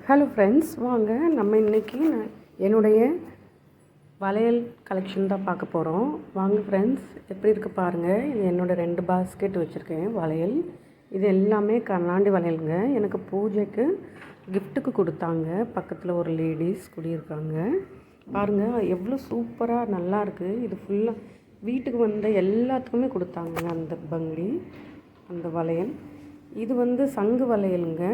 Hello friends, வாங்க நம்ம இன்றைக்கி என்னுடைய வளையல் கலெக்ஷன் தான் பார்க்க போகிறோம். வாங்க ஃப்ரெண்ட்ஸ், எப்படி இருக்குது பாருங்கள். இது என்னோடய 2 பாஸ்கெட் வச்சுருக்கேன் வளையல். இது எல்லாமே கண்ணாடி வளையலுங்க. எனக்கு பூஜைக்கு கிஃப்ட்டுக்கு கொடுத்தாங்க. பக்கத்தில் ஒரு லேடிஸ் குடியிருக்காங்க. பாருங்கள் எவ்வளோ சூப்பராக நல்லாயிருக்கு. இது ஃபுல்லாக வீட்டுக்கு வந்த எல்லாத்துக்குமே கொடுத்தாங்க அந்த பங்கி, அந்த வளையல். இது சங்கு வளையலுங்க.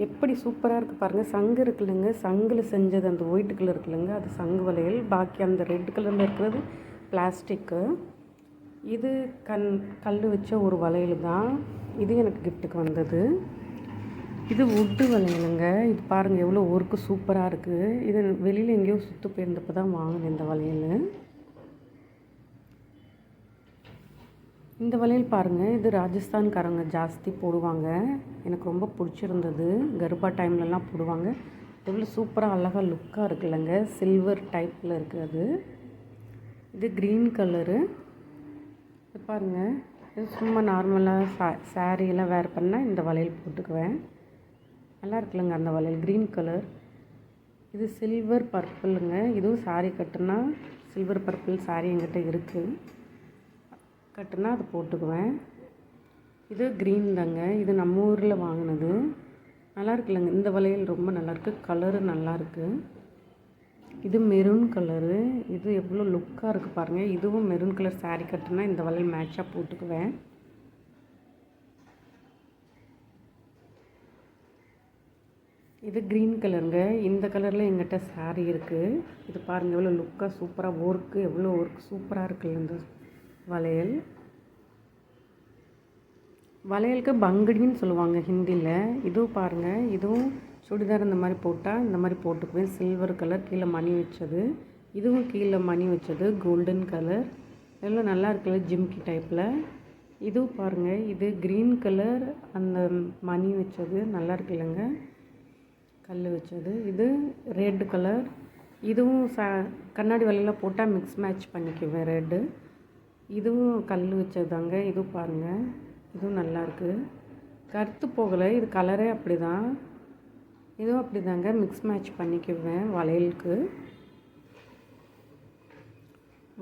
எப்படி சூப்பராக இருக்குது பாருங்கள். சங்கு இருக்குல்லைங்க, சங்கில் செஞ்சது அந்த ஒயிட் கலர் இருக்குல்லைங்க, அது சங்கு வளையல். பாக்கி அந்த ரெட் கலரில் இருக்கிறது பிளாஸ்டிக்கு. இது கல் வச்ச ஒரு வளையல் தான். இது எனக்கு கிஃப்ட்டுக்கு வந்தது. இது வுட்டு வளையலுங்க. இது பாருங்கள் எவ்வளோ ஒர்க்கு சூப்பராக இருக்குது. இது வெளியில் எங்கேயோ சுற்று போயிருந்தப்போ தான் வாங்கினேன் இந்த வளையல். இந்த வளையல் பாருங்கள், இது ராஜஸ்தான்காரங்க ஜாஸ்தி போடுவாங்க. எனக்கு ரொம்ப பிடிச்சிருந்தது. கர்பா டைம்லலாம் போடுவாங்க. எவ்வளோ சூப்பராக அழகாக லுக்காக இருக்குல்லங்க. சில்வர் டைப்பில் இருக்குது அது. இது க்ரீன் கலரு. இது பாருங்கள், இது சும்மா நார்மலாக சாரீயெல்லாம் வேர் பண்ணால் இந்த வளையல் போட்டுக்குவேன். நல்லா இருக்குல்லங்க அந்த வளையல். Green colour. இது சில்வர் பர்பிளுங்க. இதுவும் சாரீ கட்டுனா சில்வர் பர்பிள் சாரீ என்கிட்ட இருக்குது. கட்டுனா அது போட்டுக்குவேன். இது க்ரீன் தாங்க. இது நம்ம ஊரில் வாங்கினது. நல்லா இருக்குல்லங்க இந்த வளையல். ரொம்ப நல்லாயிருக்கு. கலரு நல்லாயிருக்கு. இது மெரூன் கலரு. இது எவ்வளோ லுக்காக இருக்குது பாருங்கள். இதுவும் மெரூன் கலர் சாரீ கட்டுனா இந்த வளையல் மேட்சாக போட்டுக்குவேன். இது க்ரீன் கலருங்க. இந்த கலரில் எங்கிட்ட சாரீ இருக்குது. இது பாருங்கள் எவ்வளோ லுக்காக சூப்பராக ஒர்க்கு, எவ்வளோ ஒர்க் சூப்பராக இருக்குல்ல இந்த வளையல். வளையலுக்கு பங்கடின்னு சொல்லுவாங்க ஹிந்தியில். இதுவும் பாருங்கள், இதுவும் சுடிதார் இந்த மாதிரி போட்டால் இந்த மாதிரி போட்டுக்குவேன். சில்வர் கலர் கீழே மணி வச்சது. இதுவும் கீழே மணி வச்சது கோல்டன் கலர். எவ்வளோ நல்லா இருக்குல்ல ஜிம்கி டைப்பில். இதுவும் பாருங்கள், இது க்ரீன் கலர் அந்த மணி வச்சது நல்லா இருக்குல்லங்க, கல் வச்சது. இது ரெட் கலர். இதுவும் கண்ணாடி வளையலில் போட்டால் மிக்ஸ் மேட்ச் பண்ணிக்குவேன் ரெட்டு. இதுவும் கல் வச்சதாங்க. இதுவும் பாருங்கள், இதுவும் நல்லாயிருக்கு. கருத்து போகலை. இது கலரே அப்படி தான். இதுவும் அப்படி தாங்க, மிக்ஸ் மேட்ச் பண்ணிக்குவேன் வளையலுக்கு.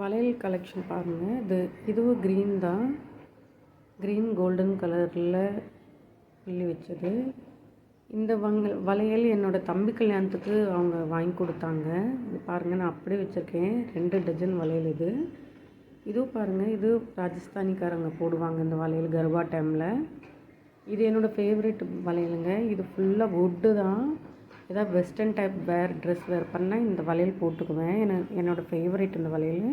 வளையல் கலெக்ஷன் பாருங்கள். இதுவும் க்ரீன் தான். க்ரீன் கோல்டன் கலரில் புள்ளி வச்சது. இந்த வளையல் என்னோடய தம்பி கல்யாணத்துக்கு அவங்க வாங்கி கொடுத்தாங்க. இது பாருங்கள், நான் அப்படியே வச்சுருக்கேன். 2 டஜன் வளையல் இது. இதுவும் பாருங்கள், இது ராஜஸ்தானிக்காரங்க போடுவாங்க இந்த வளையல் கர்பா டைமில். இது என்னோடய ஃபேவரெட் வளையலுங்க. இது ஃபுல்லாக வுட்டு தான். ஏதாவது வெஸ்டர்ன் டைப் ட்ரெஸ் வேர் பண்ணால் இந்த வளையல் போட்டுக்குவேன். என்னோடய ஃபேவரெட் இந்த வளையல்.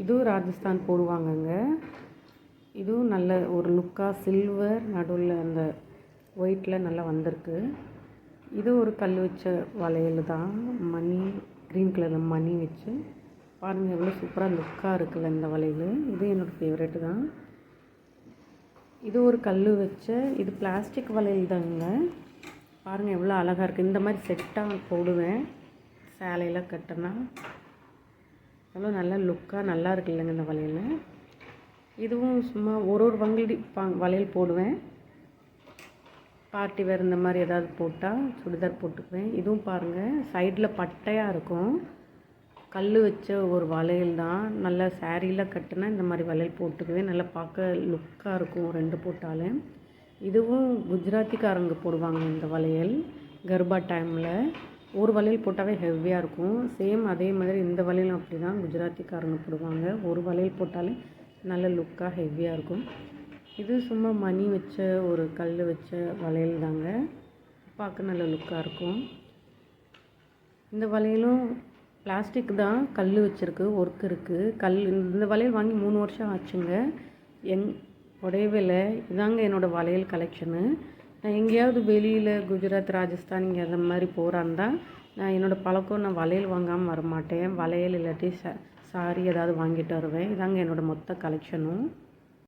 இதுவும் ராஜஸ்தான் போடுவாங்கங்க. இதுவும் நல்ல ஒரு லுக்காக சில்வர் நடுவில் அந்த ஒயிட்டில் நல்லா வந்திருக்கு. இது ஒரு கல் வச்ச வளையல் தான். மணி க்ரீன் கலரில் மணி வச்சு பாருங்கள் எவ்வளோ சூப்பராக லுக்காக இருக்குல்ல இந்த வளையல். இது என்னோடய ஃபேவரெட்டு தான். இது ஒரு கல் வச்ச, இது பிளாஸ்டிக் வளையல் தாங்க. பாருங்கள் எவ்வளோ அழகாக இருக்குது. இந்த மாதிரி செட்டாக போடுவேன் சேலையில் கட்டினா. எவ்வளோ நல்லா லுக்காக நல்லா இருக்குல்லங்க இந்த வளையல். இதுவும் சும்மா ஒரு வங்கடி வளையல் போடுவேன். பார்ட்டி வேறு இந்த மாதிரி ஏதாவது போட்டால் சுடிதார் போட்டுக்குவேன். இதுவும் பாருங்கள் சைடில் பட்டையாக இருக்கும். கல் வச்ச ஒரு வளையல் தான். நல்லா சாரியில் கட்டினா இந்த மாதிரி வளையல் போட்டுக்குவேன். நல்லா பார்க்க லுக்காக இருக்கும் 2 போட்டாலே. இதுவும் குஜராத்திக்காரங்க போடுவாங்க இந்த வளையல் கர்பா டைமில். ஒரு வளையல் போட்டாவே ஹெவியாக இருக்கும். சேம் அதே மாதிரி இந்த வளையலும் அப்படி தான் குஜராத்திக்காரங்க போடுவாங்க. ஒரு வளையல் போட்டாலே நல்ல லுக்காக ஹெவியாக இருக்கும். இது சும்மா மணி வச்ச ஒரு கல் வச்ச வளையல் தாங்க. பார்க்க நல்ல லுக்காக இருக்கும். இந்த வளையலும் பிளாஸ்டிக் தான், கல் வச்சுருக்கு, ஒர்க் இருக்குது. இந்த வளையல் வாங்கி 3 வருஷம் ஆச்சுங்க. உடையவே இல்லை. இதாங்க என்னோடய வளையல் கலெக்ஷனு. நான் எங்கேயாவது வெளியில் குஜராத், ராஜஸ்தான் இங்கே அந்த மாதிரி போகிறாந்தா நான் என்னோடய பழக்கம், நான் வளையல் வாங்காமல் வரமாட்டேன். வளையல் இல்லாட்டி சாரி ஏதாவது வாங்கிட்டு வருவேன். இதாங்க என்னோடய மொத்த கலெக்ஷனும்.